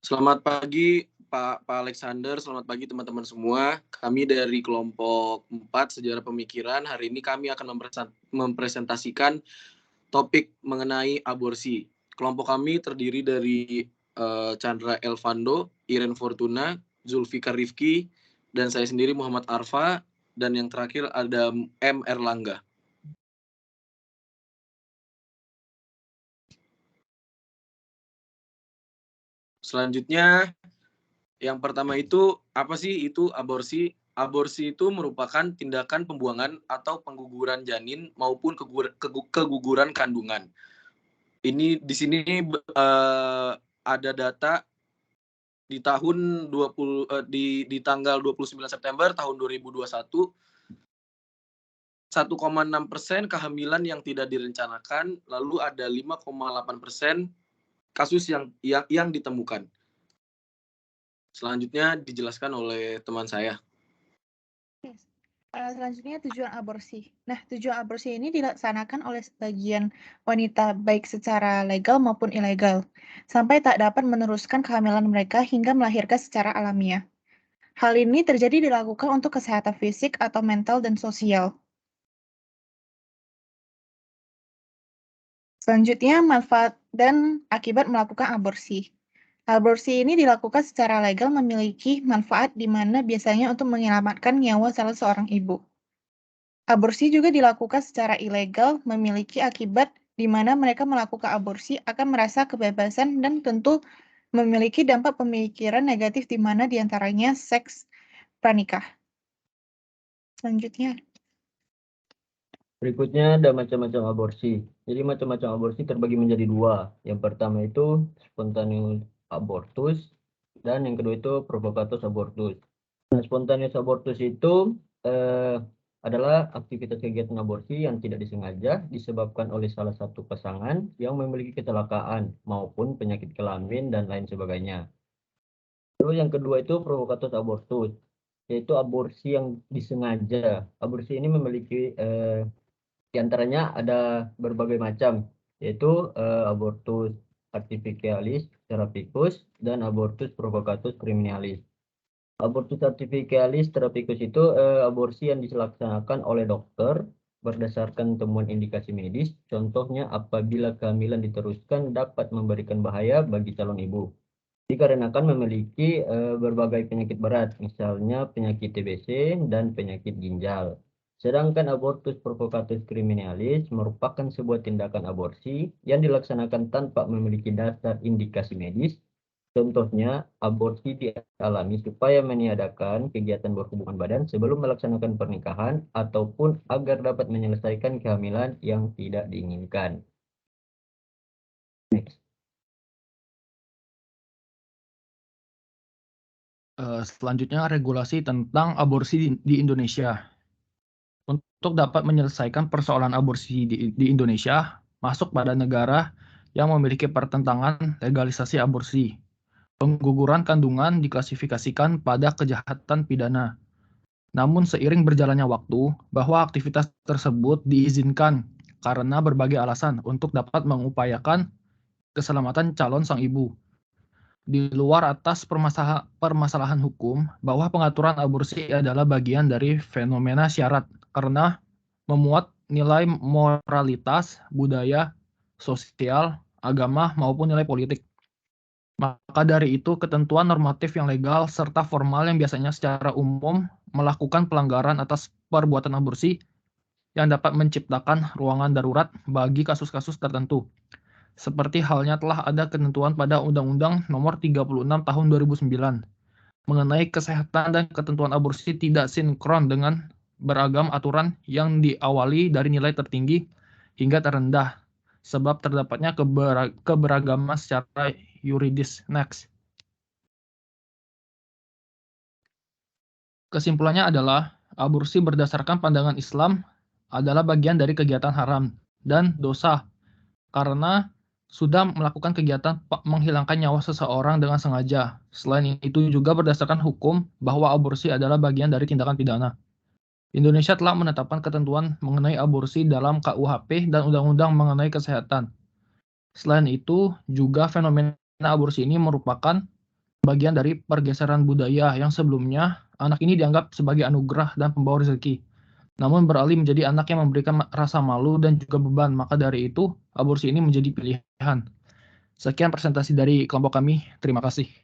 Selamat pagi Pak Alexander, selamat pagi teman-teman semua. Kami dari kelompok 4 Sejarah Pemikiran. Hari ini kami akan mempresentasikan topik mengenai aborsi. Kelompok kami terdiri dari Chandra Elvando, Iren Fortuna, Zulfikar Rifki, dan saya sendiri Muhammad Arfa, dan yang terakhir ada M. Erlangga. Selanjutnya, yang pertama itu apa sih itu aborsi? Aborsi itu merupakan tindakan pembuangan atau pengguguran janin maupun keguguran kandungan. Ini di sini ada data di tahun 20 di tanggal 29 September tahun 2021 1,6% kehamilan yang tidak direncanakan, lalu ada 5,8% kasus yang ditemukan. Selanjutnya dijelaskan oleh teman saya. Selanjutnya tujuan aborsi. Nah, tujuan aborsi ini dilaksanakan oleh sebagian wanita baik secara legal maupun ilegal, sampai tak dapat meneruskan kehamilan mereka hingga melahirkan secara alamiah. Hal ini terjadi dilakukan untuk kesehatan fisik atau mental dan sosial. Selanjutnya, manfaat dan akibat melakukan aborsi. Aborsi ini dilakukan secara legal memiliki manfaat di mana biasanya untuk menyelamatkan nyawa salah seorang ibu. Aborsi juga dilakukan secara ilegal memiliki akibat di mana mereka melakukan aborsi akan merasa kebebasan dan tentu memiliki dampak pemikiran negatif di mana diantaranya seks pranikah. Selanjutnya. Berikutnya ada macam-macam aborsi. Jadi macam-macam aborsi terbagi menjadi dua. Yang pertama itu spontaneous abortus dan yang kedua itu provocatus abortus. Nah, spontaneous abortus itu adalah aktivitas kegiatan aborsi yang tidak disengaja disebabkan oleh salah satu pasangan yang memiliki kecelakaan maupun penyakit kelamin dan lain sebagainya. Terus yang kedua itu provocatus abortus, yaitu aborsi yang disengaja. Aborsi ini memiliki di antaranya ada berbagai macam, yaitu abortus artificialis therapicus dan abortus provocatus criminalis. Abortus artificialis therapicus itu aborsi yang dilaksanakan oleh dokter berdasarkan temuan indikasi medis, contohnya apabila kehamilan diteruskan dapat memberikan bahaya bagi calon ibu. Dikarenakan memiliki berbagai penyakit berat, misalnya penyakit TBC dan penyakit ginjal. Sedangkan abortus provocatus criminalis merupakan sebuah tindakan aborsi yang dilaksanakan tanpa memiliki dasar indikasi medis. Contohnya, aborsi dialami supaya meniadakan kegiatan berhubungan badan sebelum melaksanakan pernikahan ataupun agar dapat menyelesaikan kehamilan yang tidak diinginkan. Next. Selanjutnya regulasi tentang aborsi di Indonesia. Untuk dapat menyelesaikan persoalan aborsi di Indonesia, masuk pada negara yang memiliki pertentangan legalisasi aborsi. Pengguguran kandungan diklasifikasikan pada kejahatan pidana. Namun seiring berjalannya waktu, bahwa aktivitas tersebut diizinkan karena berbagai alasan untuk dapat mengupayakan keselamatan calon sang ibu. Di luar atas permasalahan hukum, bahwa pengaturan aborsi adalah bagian dari fenomena syarat karena memuat nilai moralitas, budaya, sosial, agama, maupun nilai politik. Maka dari itu, ketentuan normatif yang legal serta formal yang biasanya secara umum melakukan pelanggaran atas perbuatan aborsi yang dapat menciptakan ruangan darurat bagi kasus-kasus tertentu. Seperti halnya telah ada ketentuan pada Undang-Undang Nomor 36 Tahun 2009 mengenai kesehatan dan ketentuan aborsi tidak sinkron dengan beragam aturan yang diawali dari nilai tertinggi hingga terendah sebab terdapatnya keberagaman secara yuridis. Next. Kesimpulannya adalah aborsi berdasarkan pandangan Islam adalah bagian dari kegiatan haram dan dosa karena sudah melakukan kegiatan menghilangkan nyawa seseorang dengan sengaja. Selain itu juga berdasarkan hukum bahwa aborsi adalah bagian dari tindakan pidana. Indonesia telah menetapkan ketentuan mengenai aborsi dalam KUHP dan Undang-Undang mengenai kesehatan. Selain itu, juga fenomena aborsi ini merupakan bagian dari pergeseran budaya yang sebelumnya anak ini dianggap sebagai anugerah dan pembawa rezeki. Namun beralih menjadi anak yang memberikan rasa malu dan juga beban, maka dari itu aborsi ini menjadi pilihan. Sekian presentasi dari kelompok kami. Terima kasih.